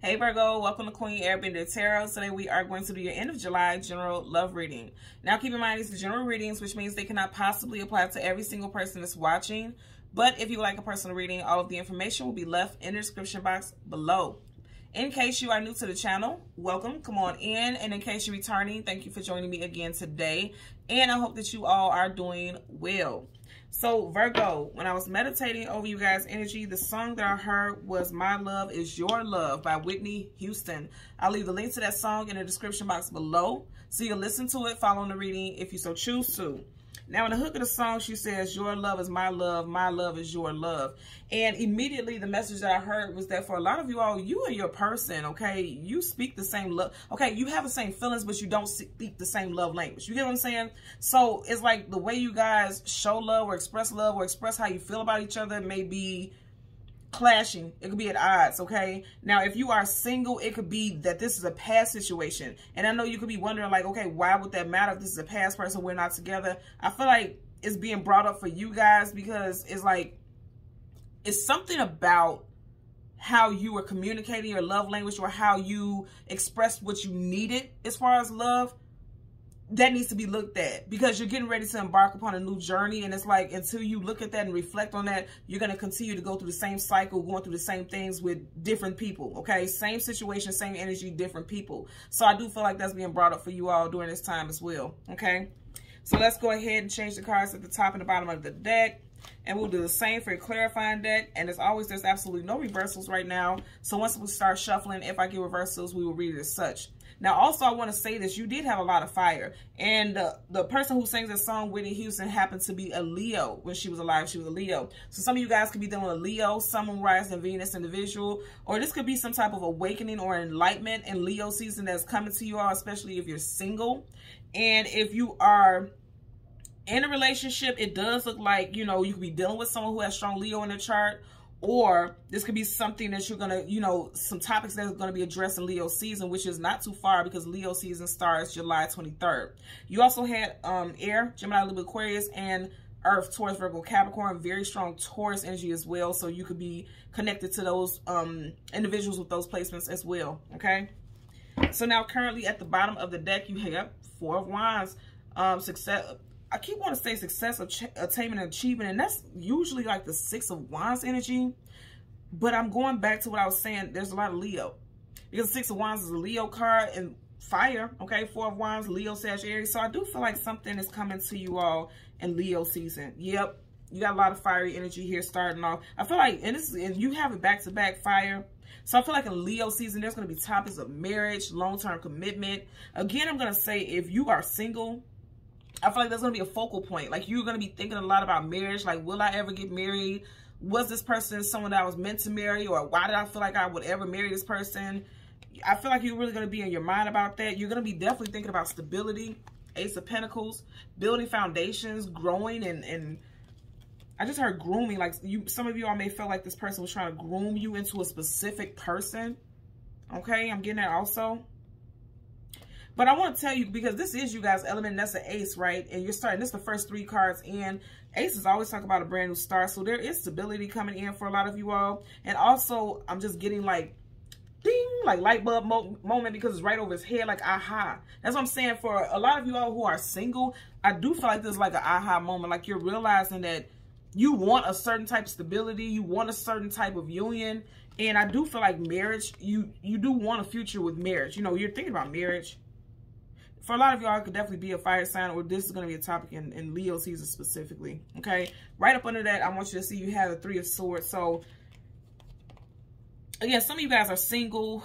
Hey Virgo, welcome to Queen Airbender Tarot. Today we are going to do your end of July general love reading. Now keep in mind these are general readings, which means they cannot possibly apply to every single person that's watching. But if you would like a personal reading, all of the information will be left in the description box below. In case you are new to the channel, welcome, come on in. And in case you're returning, thank you for joining me again today. And I hope that you all are doing well. So Virgo, when I was meditating over you guys' energy, the song that I heard was My Love Is Your Love by Whitney Houston. I'll leave the link to that song in the description box below, so you can listen to it, follow the reading if you so choose to. Now in the hook of the song, she says, your love is my love is your love. And immediately the message that I heard was that for a lot of you all, you and your person, okay, you speak the same love. Okay, you have the same feelings, but you don't speak the same love language. You get what I'm saying? So it's like the way you guys show love or express how you feel about each other may be clashing. It could be at odds, okay? Now, if you are single, it could be that this is a past situation. And I know you could be wondering, like, okay, why would that matter if this is a past person, we're not together? I feel like it's being brought up for you guys because it's like, it's something about how you were communicating your love language or how you expressed what you needed as far as love. That needs to be looked at because you're getting ready to embark upon a new journey. And it's like, until you look at that and reflect on that, you're going to continue to go through the same cycle, going through the same things with different people. Okay. Same situation, same energy, different people. So I do feel like that's being brought up for you all during this time as well. Okay. So let's go ahead and change the cards at the top and the bottom of the deck. And we'll do the same for your clarifying deck. And as always, there's absolutely no reversals right now. So once we start shuffling, if I get reversals, we will read it as such. Now, also, I want to say this. You did have a lot of fire. And the person who sings that song, Whitney Houston, happened to be a Leo. When she was alive, she was a Leo. So some of you guys could be dealing with a Leo, Sun, Moon, Rising, Venus individual. Or this could be some type of awakening or enlightenment in Leo season that's coming to you all, especially if you're single. And if you are in a relationship, it does look like, you know, you could be dealing with someone who has strong Leo in their chart. Or this could be something that you're going to, you know, some topics that are going to be addressed in Leo season, which is not too far because Leo season starts July 23rd. You also had air, Gemini, Libra, Aquarius, and Earth, Taurus, Virgo, Capricorn, very strong Taurus energy as well. So you could be connected to those individuals with those placements as well. Okay. So now currently at the bottom of the deck, you have Four of Wands, success. I keep wanting to say success, attainment, and achievement, and that's usually like the Six of Wands energy. But I'm going back to what I was saying. There's a lot of Leo. Because Six of Wands is a Leo card and fire, okay? Four of Wands, Leo, Sagittarius. So I do feel like something is coming to you all in Leo season. Yep, you got a lot of fiery energy here starting off. I feel like, and you have it back-to-back fire. So I feel like in Leo season, there's going to be topics of marriage, long-term commitment. Again, I'm going to say if you are single, I feel like that's going to be a focal point. Like, you're going to be thinking a lot about marriage. Like, will I ever get married? Was this person someone that I was meant to marry? Or why did I feel like I would ever marry this person? I feel like you're really going to be in your mind about that. You're going to be definitely thinking about stability, Ace of Pentacles, building foundations, growing, and I just heard grooming. Like, some of you all may feel like this person was trying to groom you into a specific person. Okay, I'm getting that also. But I want to tell you, because this is you guys' element, and that's an ace, right? And you're starting, this is the first three cards in. Aces always talk about a brand new start. So there is stability coming in for a lot of you all. And also, I'm just getting like, ding, like light bulb moment because it's right over his head, like aha. That's what I'm saying. For a lot of you all who are single, I do feel like this is like an aha moment. Like you're realizing that you want a certain type of stability. You want a certain type of union. And I do feel like marriage, you do want a future with marriage. You know, you're thinking about marriage. For a lot of y'all, it could definitely be a fire sign, or this is going to be a topic in Leo season specifically, okay? Right up under that, I want you to see you have the Three of Swords. So, again, some of you guys are single.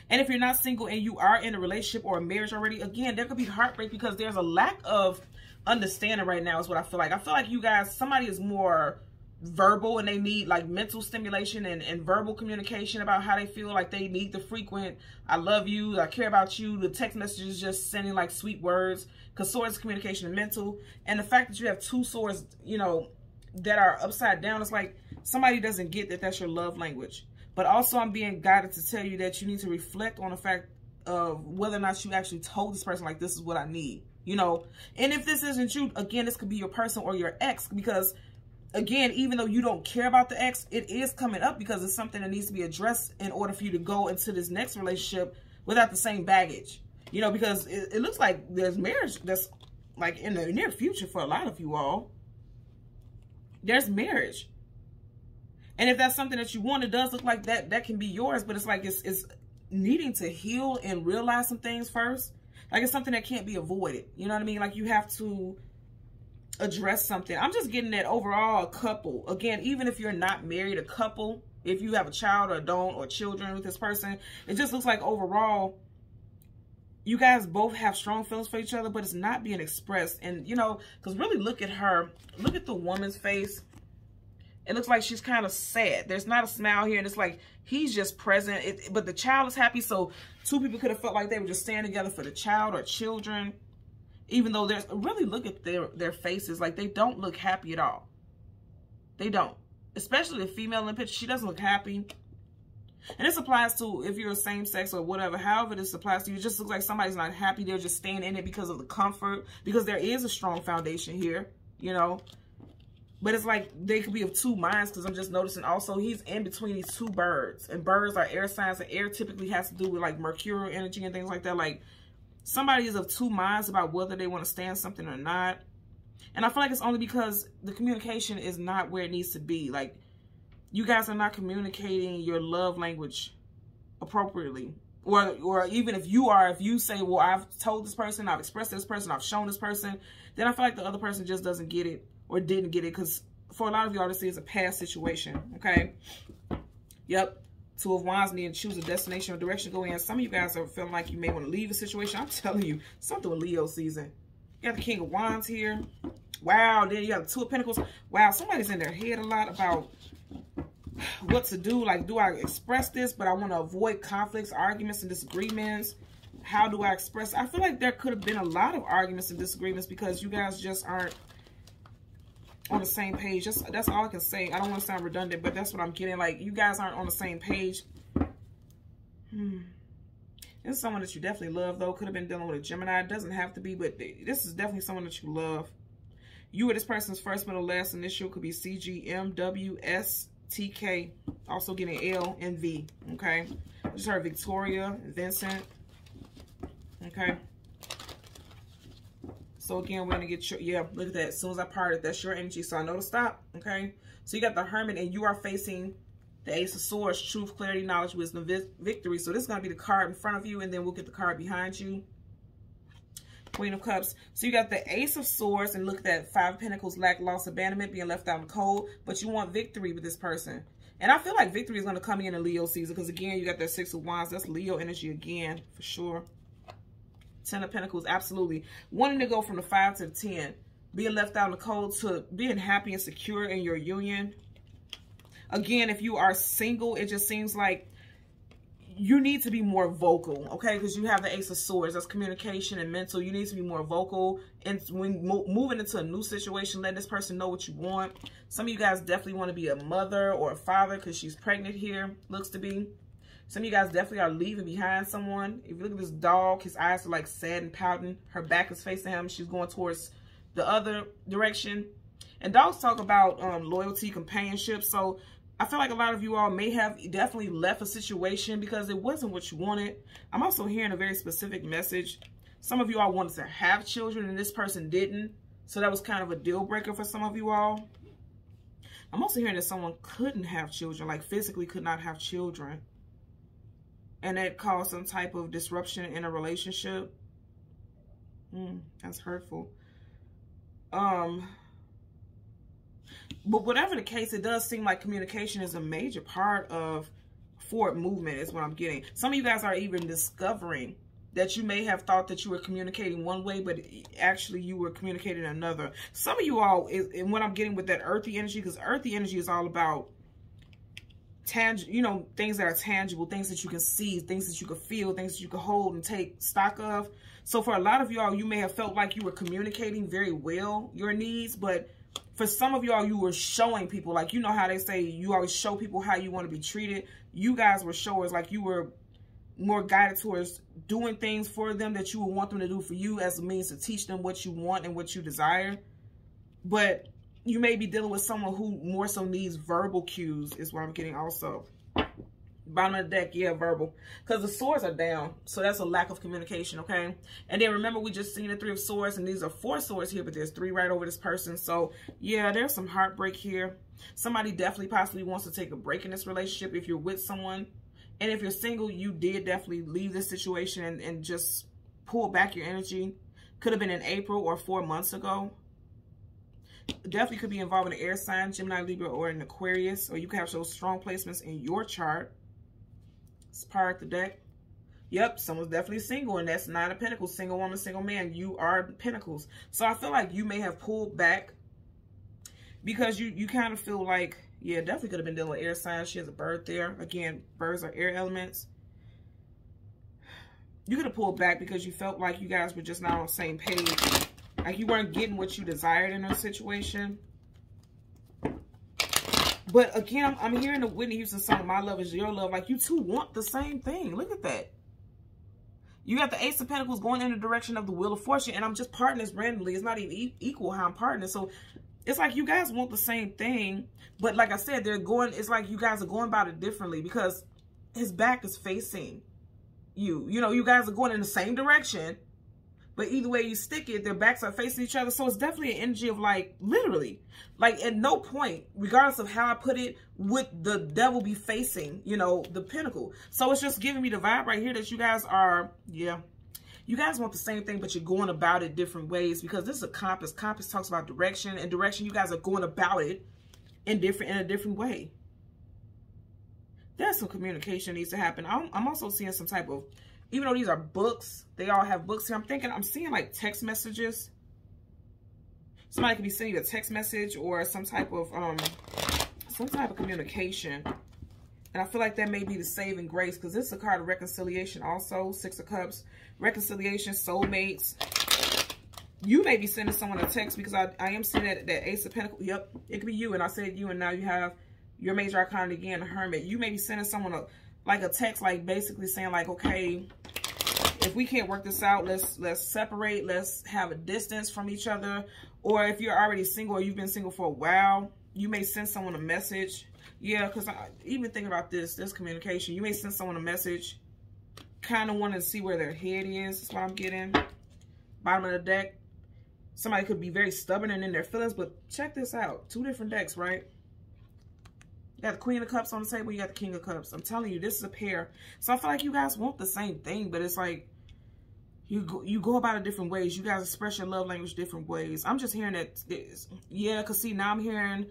And if you're not single and you are in a relationship or a marriage already, again, there could be heartbreak because there's a lack of understanding right now is what I feel like. I feel like you guys, somebody is more verbal and they need like mental stimulation and verbal communication about how they feel. Like they need the frequent I love you, I care about you, the text messages just sending like sweet words, because swords communication and mental. And the fact that you have two swords, you know, that are upside down, it's like somebody doesn't get that that's your love language. But also I'm being guided to tell you that you need to reflect on the fact of whether or not you actually told this person like this is what I need, you know. And if this isn't you, again, this could be your person or your ex, because again, even though you don't care about the ex, it is coming up because it's something that needs to be addressed in order for you to go into this next relationship without the same baggage. You know, because it looks like there's marriage that's like in the near future for a lot of you all. There's marriage. And if that's something that you want, it does look like that can be yours, but it's like it's needing to heal and realize some things first. Like it's something that can't be avoided. You know what I mean? Like you have to address something. I'm just getting that overall a couple. Again, even if you're not married, a couple, if you have a child or don't or children with this person, it just looks like overall you guys both have strong feelings for each other, but it's not being expressed. And, you know, because really look at her. Look at the woman's face. It looks like she's kind of sad. There's not a smile here. And it's like he's just present. But the child is happy. So two people could have felt like they were just standing together for the child or children. Even though there's really look at their faces. Like they don't look happy at all. They don't. Especially the female in the picture. She doesn't look happy. And this applies to if you're same sex or whatever. However this applies to you, it just looks like somebody's not happy. They're just staying in it because of the comfort. Because there is a strong foundation here, you know. But it's like they could be of two minds because I'm just noticing also he's in between these two birds. And birds are air signs. And air typically has to do with like mercurial energy and things like that. Like somebody is of two minds about whether they want to stand something or not. And I feel like it's only because the communication is not where it needs to be. Like you guys are not communicating your love language appropriately. Or even if you are, if you say, well, I've told this person, I've expressed this person, I've shown this person, then I feel like the other person just doesn't get it or didn't get it. Because for a lot of y'all, this is a past situation, okay? Yep. Two of Wands, need to choose a destination or direction to go in. Some of you guys are feeling like you may want to leave a situation. I'm telling you, something with Leo season. You got the King of Wands here. Wow. Then you got the Two of Pentacles. Wow. Somebody's in their head a lot about what to do. Like, do I express this, but I want to avoid conflicts, arguments, and disagreements? How do I express? I feel like there could have been a lot of arguments and disagreements because you guys just aren't on the same page. That's all I can say. I don't want to sound redundant, but that's what I'm getting. Like, you guys aren't on the same page. This is someone that you definitely love, though. Could have been dealing with a Gemini. It doesn't have to be, but this is definitely someone that you love. You or this person's first, middle, last initial could be CG, M, W, S, TK. Also getting L and V. Okay. Just heard Victoria, Vincent. Okay. So again, we're going to get your, yeah, look at that. As soon as I parted, that's your energy. So I know to stop. Okay. So you got the Hermit and you are facing the Ace of Swords, truth, clarity, knowledge, wisdom, victory. So this is going to be the card in front of you, and then we'll get the card behind you. Queen of Cups. So you got the Ace of Swords, and look at that. Five of Pentacles, lack, loss, abandonment, being left out in the cold. But you want victory with this person. And I feel like victory is going to come in Leo season, because again, you got that Six of Wands. That's Leo energy again, for sure. Ten of Pentacles, absolutely. Wanting to go from the 5 to the 10. Being left out in the cold to being happy and secure in your union. Again, if you are single, it just seems like you need to be more vocal, okay? Because you have the Ace of Swords. That's communication and mental. You need to be more vocal. And when moving into a new situation, let this person know what you want. Some of you guys definitely want to be a mother or a father because she's pregnant here, looks to be. Some of you guys definitely are leaving behind someone. If you look at this dog, his eyes are like sad and pouting. Her back is facing him. She's going towards the other direction. And dogs talk about loyalty, companionship. So I feel like a lot of you all may have definitely left a situation because it wasn't what you wanted. I'm also hearing a very specific message. Some of you all wanted to have children and this person didn't. So that was kind of a deal breaker for some of you all. I'm also hearing that someone couldn't have children, like physically could not have children. And that caused some type of disruption in a relationship. That's hurtful. But whatever the case, it does seem like communication is a major part of forward movement is what I'm getting. Some of you guys are even discovering that you may have thought that you were communicating one way, but actually you were communicating another. Some of you all, and what I'm getting with that earthy energy, because earthy energy is all about tangible, you know, things that are tangible, things that you can see, things that you can feel, things that you can hold and take stock of. So for a lot of y'all, you may have felt like you were communicating very well your needs, but for some of y'all, you were showing people, like, you know how they say you always show people how you want to be treated. You guys were showers, like you were more guided towards doing things for them that you would want them to do for you as a means to teach them what you want and what you desire. But you may be dealing with someone who more so needs verbal cues is what I'm getting also. Bottom of the deck, yeah, verbal. Because the swords are down. So that's a lack of communication, okay? And then remember, we just seen the 3 of swords. And these are 4 swords here, but there's 3 right over this person. So, yeah, there's some heartbreak here. Somebody definitely possibly wants to take a break in this relationship if you're with someone. And if you're single, you did definitely leave this situation and just pull back your energy. Could have been in April or 4 months ago. Definitely could be involved in an air sign, Gemini, Libra, or an Aquarius. Or you can have those strong placements in your chart. It's part of the deck. Yep, someone's definitely single, and that's 9 of Pentacles. Single woman, single man. You are Pentacles. So I feel like you may have pulled back because you kind of feel like, yeah, definitely could have been dealing with air signs. She has a bird there. Again, birds are air elements. You could have pulled back because you felt like you guys were just not on the same page. Like you weren't getting what you desired in a situation. But again, I'm hearing the Whitney Houston song, My Love Is Your Love. Like you two want the same thing. Look at that. You got the Ace of Pentacles going in the direction of the Wheel of Fortune. And I'm just parting this randomly. It's not even equal how I'm parting it. So it's like you guys want the same thing. But like I said, it's like you guys are going about it differently. Because his back is facing you. You know, you guys are going in the same direction. But either way you stick it, their backs are facing each other. So it's definitely an energy of like, literally. Like at no point, regardless of how I put it, would the devil be facing, you know, the pentacle. So it's just giving me the vibe right here that you guys are, yeah. You guys want the same thing, but you're going about it different ways. Because this is a compass. Compass talks about direction. And direction, you guys are going about it in a different way. There's some communication needs to happen. I'm also seeing some type of, even though these are books, they all have books here. I'm seeing like text messages. Somebody could be sending you a text message or some type of communication. And I feel like that may be the saving grace because this is a card of reconciliation also. 6 of Cups, reconciliation, soulmates. You may be sending someone a text because I am seeing that Ace of Pentacles. Yep, it could be you. And I said you, and now you have your major arcana again, the Hermit. You may be sending someone a text, like basically saying like, okay, if we can't work this out, let's separate. Let's have a distance from each other. Or if you're already single or you've been single for a while, you may send someone a message. Yeah, because I even think about this communication. You may send someone a message, kind of wanting to see where their head is. That's what I'm getting. Bottom of the deck. Somebody could be very stubborn and in their feelings, but check this out. 2 different decks, right? You got the Queen of Cups on the table. You got the King of Cups. I'm telling you, this is a pair. So I feel like you guys want the same thing, but it's like you go about it different ways. You guys express your love language different ways. I'm just hearing that, yeah, because see, now I'm hearing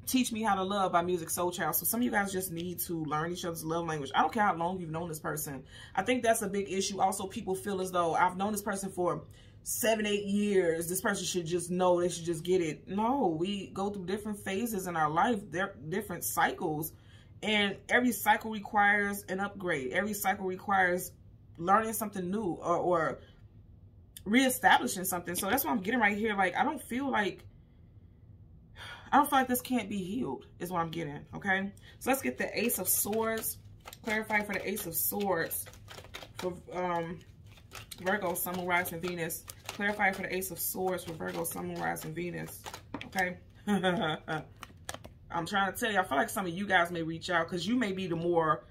Teach Me How to Love by Music Soul Child. So some of you guys just need to learn each other's love language. I don't care how long you've known this person. I think that's a big issue. Also, people feel as though I've known this person for 7, 8 years. This person should just know, they should just get it. No, we go through different phases in our life. They're different cycles. And every cycle requires an upgrade. Every cycle requires learning something new or reestablishing something. So that's what I'm getting right here. Like, I don't feel like this can't be healed is what I'm getting. Okay. So let's get the Ace of Swords. Clarify for the Ace of Swords for Virgo, Sun, Moon, Rising, Venus. Clarify for the Ace of Swords for Virgo, Sun, Moon, Rising, Venus. Okay. I'm trying to tell you, I feel like some of you guys may reach out because you may be the more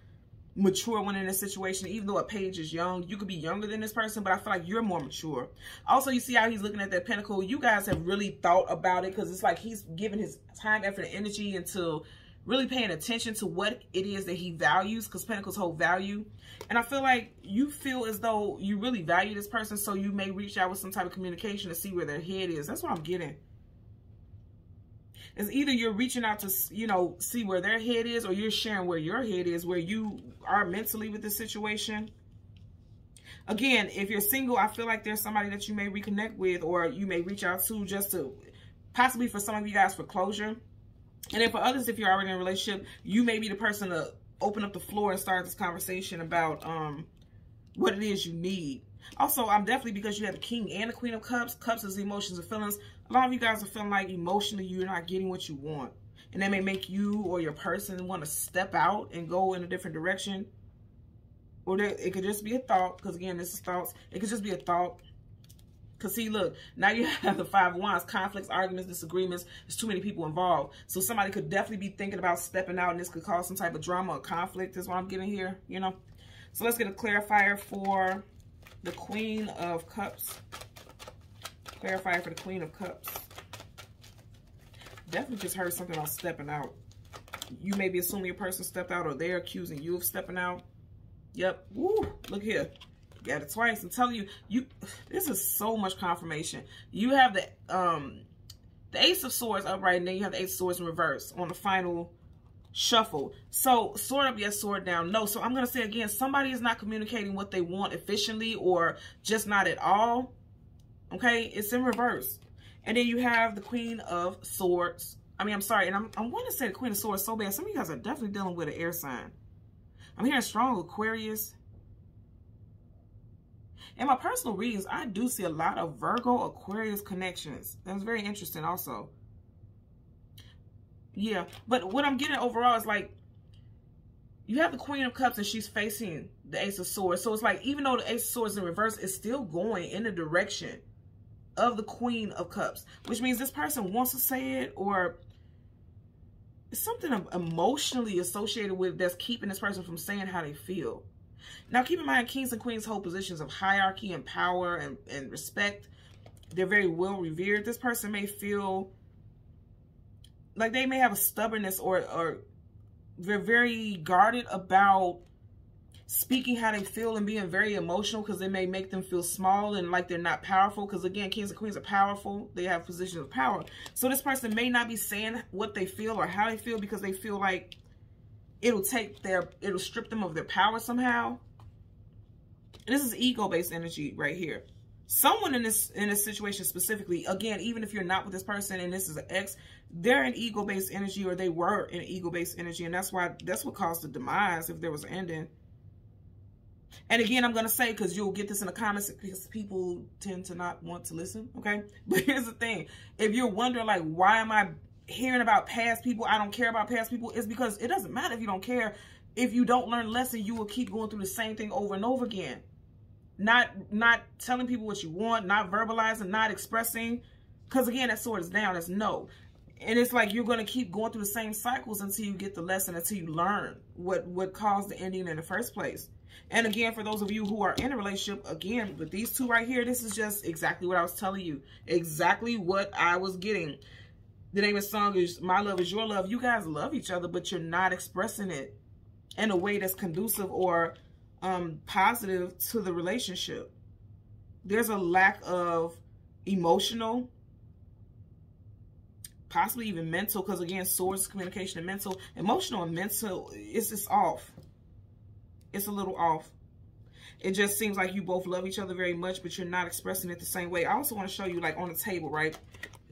mature one in this situation. Even though a page is young, you could be younger than this person, but I feel like you're more mature. Also, you see how he's looking at that pentacle. You guys have really thought about it because it's like he's giving his time, effort, and energy into really paying attention to what it is that he values, because pentacles hold value. And I feel like you feel as though you really value this person, so you may reach out with some type of communication to see where their head is. That's what I'm getting. It's either you're reaching out to, you know, see where their head is, or you're sharing where your head is, where you are mentally with the situation. Again, if you're single, I feel like there's somebody that you may reconnect with, or you may reach out to just to, possibly for some of you guys, for closure. And then for others, if you're already in a relationship, you may be the person to open up the floor and start this conversation about what it is you need. Also, I'm definitely, because you have the King and the Queen of Cups. Cups is emotions and feelings. A lot of you guys are feeling like emotionally you're not getting what you want. And that may make you or your person want to step out and go in a different direction. Or it could just be a thought, because again, this is thoughts. It could just be a thought. Because see, look, now you have the Five of Wands, conflicts, arguments, disagreements. There's too many people involved. So somebody could definitely be thinking about stepping out, and this could cause some type of drama or conflict is what I'm getting here, you know. So let's get a clarifier for the Queen of Cups. Clarifier for the Queen of Cups. Definitely just heard something about stepping out. You may be assuming your person stepped out, or they're accusing you of stepping out. Yep. Woo, look here. Got it twice. I'm telling you, this is so much confirmation. You have the Ace of Swords upright, and then you have the Ace of Swords in reverse on the final shuffle. So sword up, yes, sword down, no. So I'm going to say again, somebody is not communicating what they want efficiently, or just not at all. Okay, it's in reverse. And then you have the Queen of Swords. I'm sorry, and I want to say the Queen of Swords so bad. Some of you guys are definitely dealing with an air sign. I'm hearing strong Aquarius. In my personal readings, I do see a lot of Virgo Aquarius connections. That's very interesting also. Yeah, but what I'm getting overall is like, you have the Queen of Cups and she's facing the Ace of Swords. So it's like, even though the Ace of Swords in reverse, is still going in the direction of the Queen of Cups, which means this person wants to say it, or it's something emotionally associated with that's keeping this person from saying how they feel. Now, keep in mind, kings and queens hold positions of hierarchy and power and respect. They're very well revered. This person may feel like they may have a stubbornness, or they're very guarded about speaking how they feel and being very emotional, because it may make them feel small and like they're not powerful. Because again, kings and queens are powerful. They have positions of power. So this person may not be saying what they feel or how they feel, because they feel like it'll strip them of their power somehow. And this is ego-based energy right here. Someone in this situation specifically, again, even if you're not with this person and this is an ex, they're in ego-based energy, or they were in ego-based energy, and that's what caused the demise if there was an ending. And again, I'm going to say, because you'll get this in the comments, because people tend to not want to listen, okay? But here's the thing. If you're wondering, like, why am I hearing about past people? I don't care about past people. It's because it doesn't matter if you don't care. If you don't learn a lesson, you will keep going through the same thing over and over again. Not telling people what you want, not verbalizing, not expressing. Because again, that sword is down. That's no. And it's like you're going to keep going through the same cycles until you get the lesson, until you learn what caused the ending in the first place. And again, for those of you who are in a relationship, again, with these two right here, this is just exactly what I was telling you. Exactly what I was getting. The name of the song is My Love Is Your Love. You guys love each other, but you're not expressing it in a way that's conducive or positive to the relationship. There's a lack of emotional, possibly even mental, because again, swords, communication, and mental. Emotional and mental, it's just off. It's a little off. It just seems like you both love each other very much, but you're not expressing it the same way. I also want to show you, like on the table, right?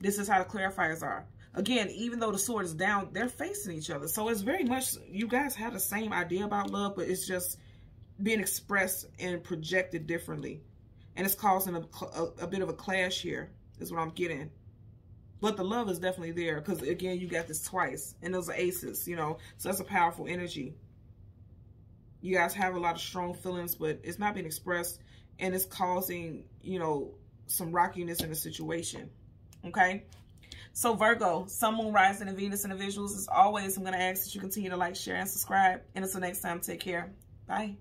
This is how the clarifiers are. Again, even though the sword is down, they're facing each other. So it's very much, you guys have the same idea about love, but it's just being expressed and projected differently. And it's causing a bit of a clash here, is what I'm getting. But the love is definitely there, because again, you got this twice. And those are aces, you know. So that's a powerful energy. You guys have a lot of strong feelings, but it's not being expressed. And it's causing, you know, some rockiness in the situation. Okay? So Virgo, Sun, Moon, Rising, and Venus individuals, as always, I'm going to ask that you continue to like, share, and subscribe. And until next time, take care. Bye.